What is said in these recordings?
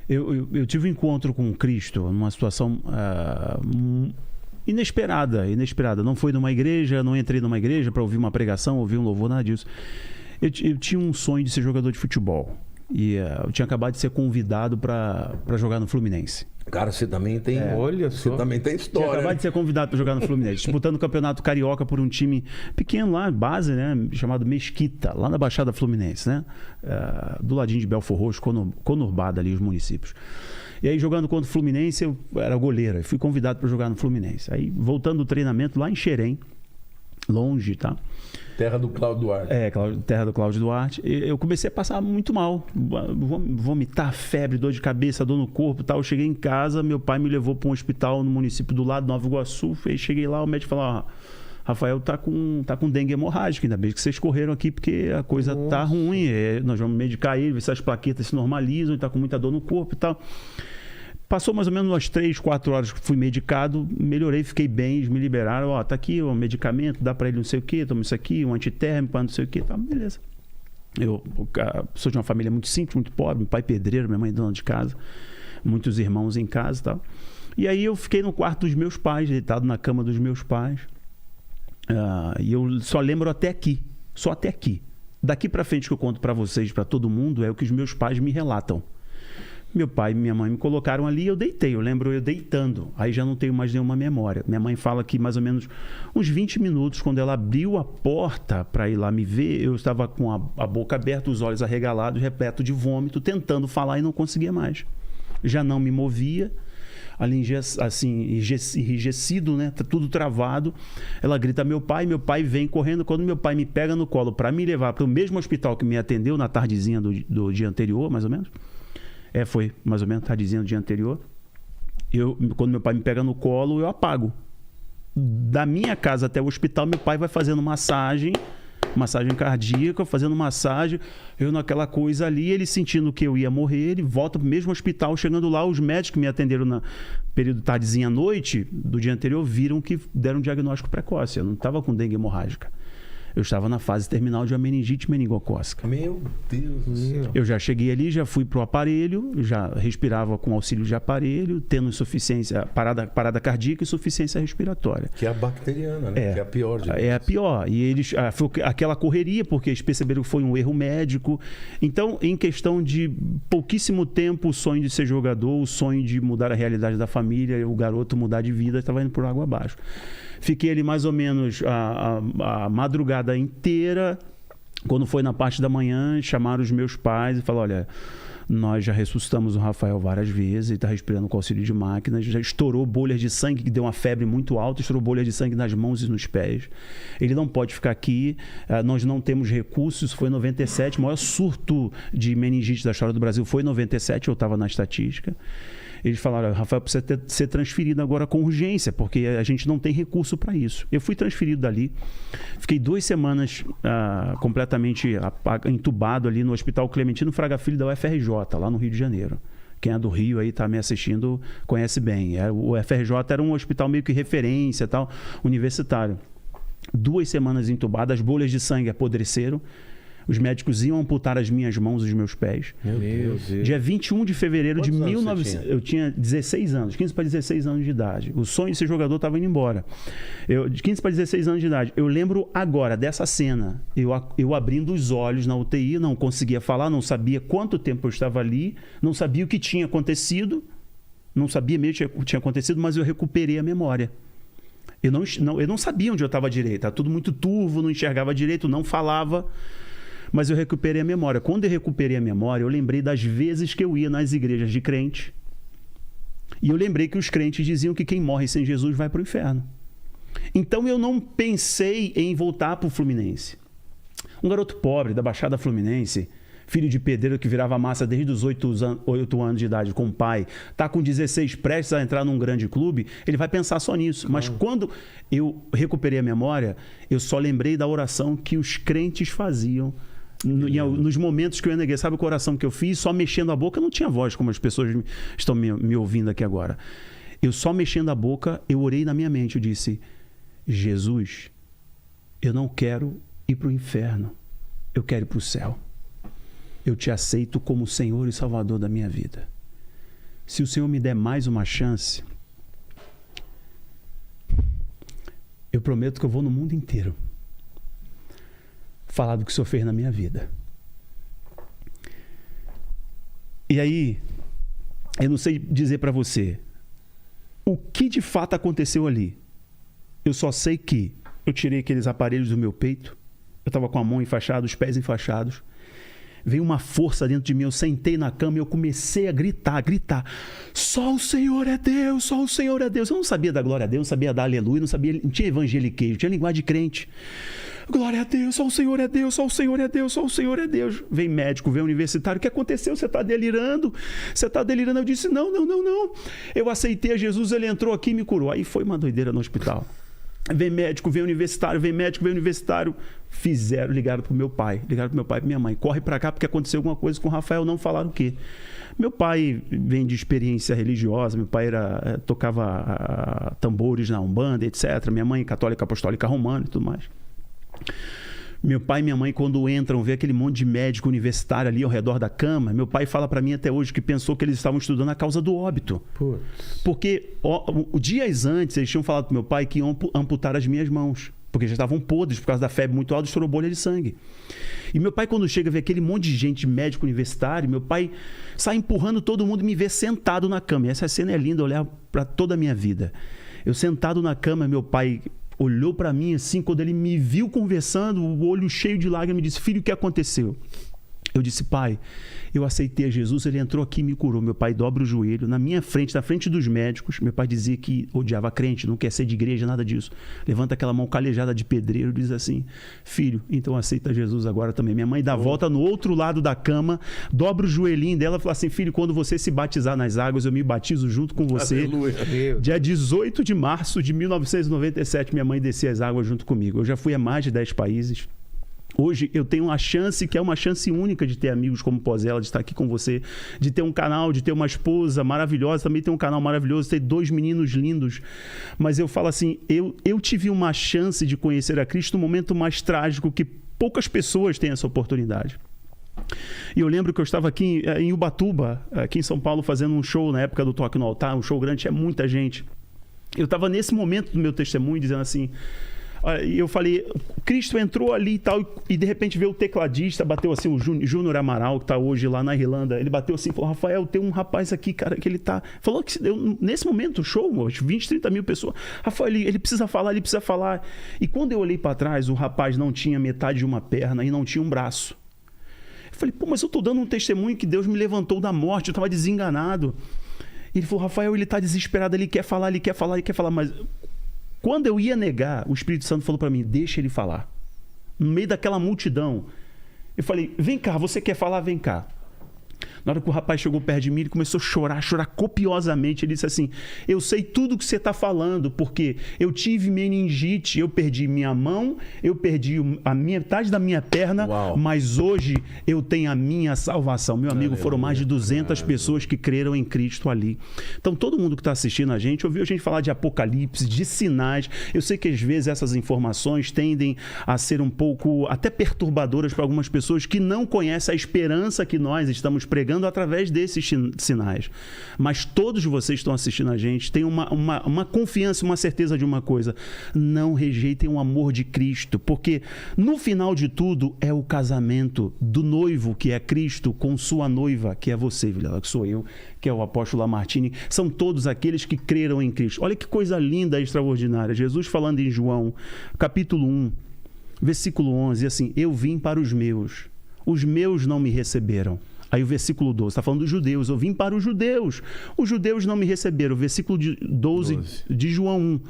Eu tive um encontro com Cristo numa situação inesperada. Não foi numa igreja, não entrei numa igreja para ouvir uma pregação, ouvir um louvor, nada disso. Eu tinha um sonho de ser jogador de futebol. E eu tinha acabado de ser convidado para jogar no Fluminense. Cara, você também tem. Olha só. Você também tem história. Tinha acabado de ser convidado para jogar no Fluminense, disputando o Campeonato Carioca por um time pequeno lá, base, né? Chamado Mesquita, lá na Baixada Fluminense, né? Do ladinho de Belfor Roxo, conurbado ali os municípios. E aí, jogando contra o Fluminense, eu era goleiro. Fui convidado para jogar no Fluminense. Aí, voltando do treinamento lá em Xerém, longe, tá? Terra do Cláudio Duarte. Terra do Cláudio Duarte. Eu comecei a passar muito mal. Vomitar, febre, dor de cabeça, dor no corpo e tal. Eu cheguei em casa, meu pai me levou para um hospital no município do lado, Nova Iguaçu. Aí cheguei lá, o médico falou: Rafael tá com dengue hemorrágica, ainda bem que vocês correram aqui porque a coisa tá ruim. Nós vamos medicar ele, ver se as plaquetas se normalizam, ele tá com muita dor no corpo e tal. Passou mais ou menos umas 3, 4 horas que fui medicado, melhorei, fiquei bem, eles me liberaram, tá aqui o medicamento, dá para ele não sei o que, toma isso aqui, um antitérmico, não sei o que, tá, beleza. Eu sou de uma família muito simples, muito pobre, meu pai pedreiro, minha mãe dona de casa, muitos irmãos em casa e tal. E aí eu fiquei no quarto dos meus pais, deitado na cama dos meus pais, e eu só lembro até aqui, só até aqui. Daqui para frente que eu conto para vocês, para todo mundo, é o que os meus pais me relatam. Meu pai e minha mãe me colocaram ali e eu deitei. Eu lembro eu deitando. Aí já não tenho mais nenhuma memória. Minha mãe fala que mais ou menos uns 20 minutos, quando ela abriu a porta para ir lá me ver, eu estava com a boca aberta, os olhos arregalados, repleto de vômito, tentando falar e não conseguia mais. Já não me movia. Ali assim, enrijecido, né? Tudo travado. Ela grita meu pai vem correndo. Quando meu pai me pega no colo para me levar para o mesmo hospital que me atendeu na tardezinha do dia anterior, mais ou menos. Foi mais ou menos tardezinha do dia anterior. Quando meu pai me pega no colo, eu apago. Da minha casa até o hospital, meu pai vai fazendo massagem cardíaca, fazendo massagem, eu naquela coisa ali, ele sentindo que eu ia morrer, ele volta pro mesmo hospital, chegando lá, os médicos que me atenderam no período tardezinha à noite do dia anterior, viram que deram um diagnóstico precoce, eu não estava com dengue hemorrágica. Eu estava na fase terminal de uma meningite meningocócica. Meu Deus do céu. Eu já cheguei ali, já fui pro aparelho, já respirava com auxílio de aparelho, tendo insuficiência, parada cardíaca e insuficiência respiratória. Que é a bacteriana, né? Que é a pior de todas. É a pior. E eles, foi aquela correria, porque eles perceberam que foi um erro médico. Então, em questão de pouquíssimo tempo, o sonho de ser jogador, o sonho de mudar a realidade da família, o garoto mudar de vida, estava indo por água abaixo. Fiquei ali mais ou menos a madrugada inteira. Quando foi na parte da manhã, chamaram os meus pais e falaram: olha, nós já ressuscitamos o Rafael várias vezes, ele está respirando com auxílio de máquinas, já estourou bolhas de sangue, que deu uma febre muito alta, estourou bolhas de sangue nas mãos e nos pés. Ele não pode ficar aqui, nós não temos recursos. Isso foi em 97, o maior surto de meningite da história do Brasil foi em 97, eu estava na estatística. Eles falaram: Rafael, precisa ser transferido agora com urgência, porque a gente não tem recurso para isso. Eu fui transferido dali, fiquei 2 semanas completamente entubado ali no Hospital Clementino Fraga Filho da UFRJ, lá no Rio de Janeiro. Quem é do Rio aí está me assistindo conhece bem. O UFRJ era um hospital meio que referência, tal, universitário. 2 semanas entubado, as bolhas de sangue apodreceram. Os médicos iam amputar as minhas mãos e os meus pés. Meu Deus. Dia 21 de fevereiro de 1900. Eu tinha 16 anos, 15 para 16 anos de idade. O sonho de ser jogador estava indo embora. De 15 para 16 anos de idade. Eu lembro agora dessa cena. Eu abrindo os olhos na UTI, não conseguia falar, não sabia quanto tempo eu estava ali, não sabia o que tinha acontecido, não sabia mesmo o que tinha acontecido, mas eu recuperei a memória. Eu não sabia onde eu estava direito. Estava tudo muito turvo, não enxergava direito, não falava. Mas eu recuperei a memória. Quando eu recuperei a memória, eu lembrei das vezes que eu ia nas igrejas de crente. E eu lembrei que os crentes diziam que quem morre sem Jesus vai para o inferno. Então eu não pensei em voltar para o Fluminense. Um garoto pobre da Baixada Fluminense, filho de pedreiro que virava massa desde os 8 anos de idade com o pai, está com 16 prestes a entrar num grande clube, ele vai pensar só nisso. Mas quando eu recuperei a memória, eu só lembrei da oração que os crentes faziam nos momentos que eu ia na igreja. Sabe a oração que eu fiz? Só mexendo a boca, eu não tinha voz como as pessoas estão me ouvindo aqui agora. Eu só mexendo a boca, eu orei na minha mente, eu disse: Jesus, eu não quero ir para o inferno, eu quero ir para o céu. Eu te aceito como Senhor e Salvador da minha vida. se o Senhor me der mais uma chance, eu prometo que eu vou no mundo inteiro falar do que o Senhor fez na minha vida. E aí, eu não sei dizer para você o que de fato aconteceu ali. Eu só sei que eu tirei aqueles aparelhos do meu peito, eu estava com a mão enfaixada, os pés enfaixados, veio uma força dentro de mim, eu sentei na cama e eu comecei a gritar, só o Senhor é Deus, só o Senhor é Deus. Eu não sabia dar glória a Deus, não sabia dar aleluia, não tinha evangeliqueiro, tinha linguagem de crente. Glória a Deus, só o Senhor é Deus, só o Senhor é Deus, só o Senhor é Deus. Vem médico, vem universitário, o que aconteceu? Você está delirando? Você está delirando? Eu disse, não. Eu aceitei a Jesus, ele entrou aqui e me curou. Aí foi uma doideira no hospital. Vem médico, vem universitário, vem médico, vem universitário. Ligaram pro meu pai e pra minha mãe. Corre para cá porque aconteceu alguma coisa com o Rafael, não falaram o quê? Meu pai vem de experiência religiosa, meu pai tocava tambores na Umbanda, etc. Minha mãe católica apostólica romana e tudo mais. Meu pai e minha mãe, quando entram, vê aquele monte de médico universitário ali ao redor da cama. Meu pai fala para mim até hoje que pensou que eles estavam estudando a causa do óbito. Putz. Porque dias antes eles tinham falado pro meu pai que iam amputar as minhas mãos, porque já estavam podres por causa da febre muito alta, estourou bolha de sangue. E meu pai, quando chega, vê aquele monte de gente, médico universitário, meu pai sai empurrando todo mundo e me vê sentado na cama. E essa cena é linda, olhar para toda a minha vida. Eu sentado na cama, meu pai olhou para mim assim, quando ele me viu conversando, o olho cheio de lágrimas, me disse, filho, o que aconteceu? Eu disse, pai, eu aceitei a Jesus, ele entrou aqui e me curou. Meu pai dobra o joelho, na minha frente, na frente dos médicos. Meu pai dizia que odiava crente, não quer ser de igreja, nada disso. Levanta aquela mão calejada de pedreiro e diz assim, filho, então aceita Jesus agora também. Minha mãe dá volta no outro lado da cama, dobra o joelhinho dela e fala assim, filho, quando você se batizar nas águas, eu me batizo junto com você. Aleluia. Dia 18 de março de 1997, minha mãe descia as águas junto comigo. Eu já fui a mais de 10 países. Hoje eu tenho uma chance, que é uma chance única de ter amigos como Pozella, de estar aqui com você, de ter um canal, de ter uma esposa maravilhosa, também ter um canal maravilhoso, ter 2 meninos lindos. Mas eu falo assim, eu tive uma chance de conhecer a Cristo no momento mais trágico, que poucas pessoas têm essa oportunidade. E eu lembro que eu estava aqui em Ubatuba, aqui em São Paulo, fazendo um show na época do Toque no Altar, um show grande, tinha muita gente. Eu estava nesse momento do meu testemunho dizendo assim, e eu falei, Cristo entrou ali e tal, e de repente veio o tecladista, bateu assim, o Júnior Amaral, que está hoje lá na Irlanda, ele bateu assim, falou, Rafael, tem um rapaz aqui, cara, que ele tá... Falou que nesse momento, show, 20, 30 mil pessoas, Rafael, ele precisa falar. E quando eu olhei para trás, o rapaz não tinha metade de uma perna e não tinha um braço. Eu falei, pô, mas eu tô dando um testemunho que Deus me levantou da morte, eu estava desenganado. E ele falou, Rafael, ele está desesperado, ele quer falar, mas... Quando eu ia negar, o Espírito Santo falou para mim, deixa ele falar. No meio daquela multidão, eu falei, vem cá, você quer falar? Vem cá. Na hora que o rapaz chegou perto de mim, ele começou a chorar copiosamente. Ele disse assim, eu sei tudo que você está falando, porque eu tive meningite, eu perdi minha mão, eu perdi a metade da minha perna, uau, mas hoje eu tenho a minha salvação. Meu amigo, foram mais de 200 pessoas que creram em Cristo ali. Então, todo mundo que está assistindo a gente, ouviu a gente falar de apocalipse, de sinais. Eu sei que às vezes essas informações tendem a ser um pouco até perturbadoras para algumas pessoas que não conhecem a esperança que nós estamos pregando através desses sinais. Mas todos vocês que estão assistindo a gente têm uma confiança, uma certeza de uma coisa. Não rejeitem o amor de Cristo, porque no final de tudo é o casamento do noivo, que é Cristo, com sua noiva, que é você, que sou eu, que é o apóstolo Lamartine. São todos aqueles que creram em Cristo. Olha que coisa linda e extraordinária. Jesus falando em João, capítulo 1, versículo 11, assim, eu vim para os meus não me receberam. Aí o versículo 12, está falando dos judeus, eu vim para os judeus não me receberam. O versículo 12 de João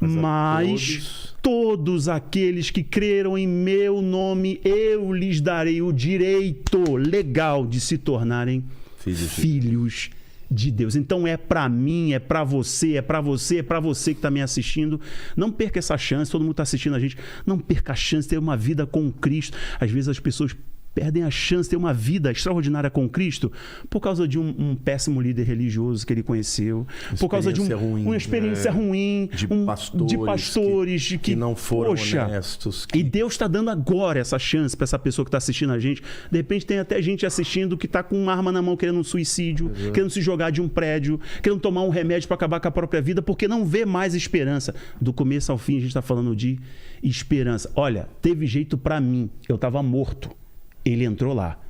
1. Mas todos aqueles que creram em meu nome, eu lhes darei o direito legal de se tornarem filhos de Deus. Então é para mim, é para você que está me assistindo. Não perca essa chance, todo mundo está assistindo a gente. Não perca a chance de ter uma vida com Cristo. Às vezes as pessoas perdem a chance de ter uma vida extraordinária com Cristo por causa de um péssimo líder religioso que ele conheceu, por causa de uma experiência ruim, de pastores que não foram honestos. E Deus está dando agora essa chance para essa pessoa que está assistindo a gente. De repente tem até gente assistindo que está com uma arma na mão querendo um suicídio, querendo se jogar de um prédio, querendo tomar um remédio para acabar com a própria vida, porque não vê mais esperança. Do começo ao fim a gente está falando de esperança. Olha, teve jeito para mim, eu estava morto, ele entrou lá.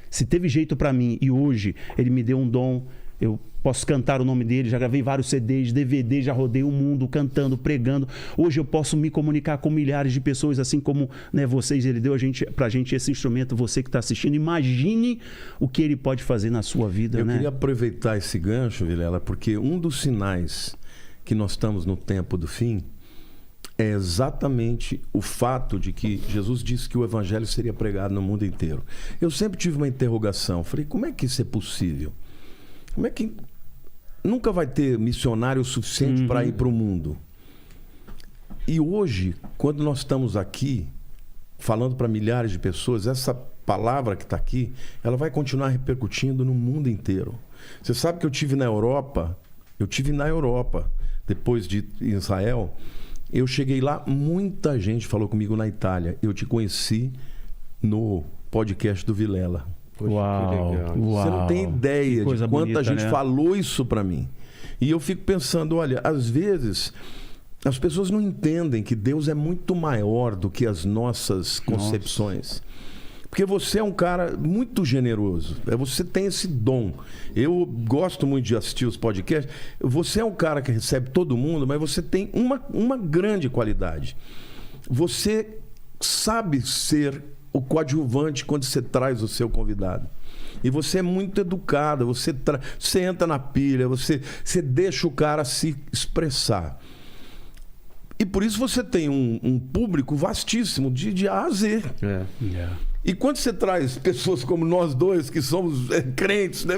Se teve jeito para mim e hoje ele me deu um dom, eu posso cantar o nome dele, já gravei vários CDs, DVD, já rodei o mundo cantando, pregando. Hoje eu posso me comunicar com milhares de pessoas, assim como, né, vocês, ele deu pra gente esse instrumento, você que está assistindo. Imagine o que ele pode fazer na sua vida, Eu né? queria aproveitar esse gancho, Vilela, porque um dos sinais que nós estamos no tempo do fim é exatamente o fato de que Jesus disse que o evangelho seria pregado no mundo inteiro. Eu sempre tive uma interrogação, falei, como é que isso é possível? Como é que nunca vai ter missionário suficiente para ir para o mundo? E hoje, quando nós estamos aqui falando para milhares de pessoas, essa palavra que está aqui, ela vai continuar repercutindo no mundo inteiro. Você sabe que eu tive na Europa, depois de Israel, eu cheguei lá, muita gente falou comigo na Itália. Eu te conheci no podcast do Vilela. Poxa, uau, você não tem ideia de quanta bonita, gente, né? Falou isso para mim. E eu fico pensando, olha, às vezes as pessoas não entendem que Deus é muito maior do que as nossas concepções. Porque você é um cara muito generoso. Você tem esse dom. Eu gosto muito de assistir os podcasts. Você é um cara que recebe todo mundo, mas você tem uma grande qualidade. Você sabe ser o coadjuvante quando você traz o seu convidado. E você é muito educado, você entra na pilha, você deixa o cara se expressar. E por isso você tem um público vastíssimo de A a Z. E quando você traz pessoas como nós dois, que somos crentes, né?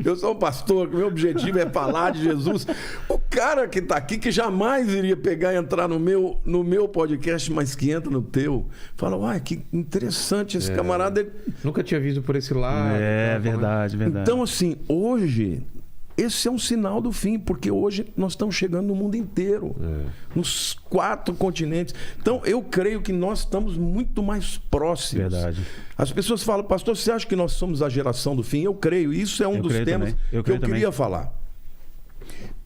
Eu sou um pastor, meu objetivo é falar de Jesus. O cara que está aqui, que jamais iria pegar e entrar no meu podcast, mas que entra no teu, fala, uai, que interessante esse camarada. Nunca tinha visto por esse lado. Verdade. Então, assim, hoje, esse é um sinal do fim, porque hoje nós estamos chegando no mundo inteiro, nos 4 continentes. Então, eu creio que nós estamos muito mais próximos. Verdade. As pessoas falam, pastor, você acha que nós somos a geração do fim? Eu creio. Isso é um dos temas que eu queria falar.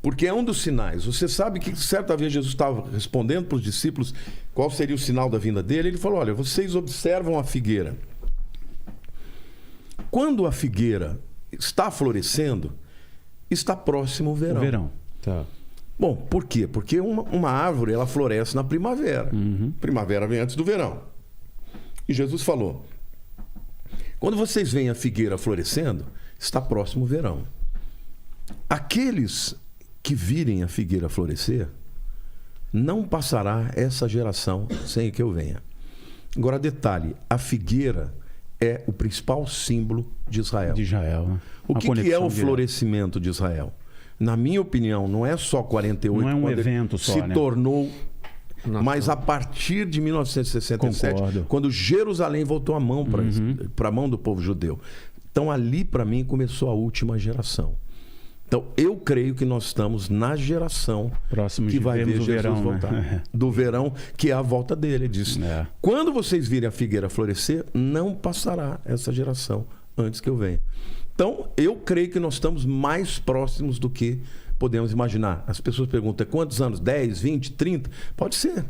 Porque é um dos sinais. Você sabe que certa vez Jesus estava respondendo para os discípulos qual seria o sinal da vinda dele. Ele falou, olha, vocês observam a figueira. Quando a figueira está florescendo, está próximo o verão. O verão. Tá. Bom, por quê? Porque uma árvore, ela floresce na primavera. Primavera vem antes do verão. E Jesus falou, quando vocês veem a figueira florescendo, está próximo o verão. Aqueles que virem a figueira florescer, não passará essa geração sem que eu venha. Agora, detalhe, a figueira é o principal símbolo de Israel. Né? O que é o florescimento de Israel? Na minha opinião, não é só 48, não é um evento só, se tornou, Nação. Mas a partir de 1967, Concordo. quando Jerusalém voltou a mão para a mão do povo judeu. Então ali, para mim, começou a última geração. Então, eu creio que nós estamos na geração que vai ver Jesus voltar. Né? Do verão, que é a volta dele. Ele diz, quando vocês virem a figueira florescer, não passará essa geração antes que eu venha. Então, eu creio que nós estamos mais próximos do que podemos imaginar. As pessoas perguntam, quantos anos? 10, 20, 30? Pode ser.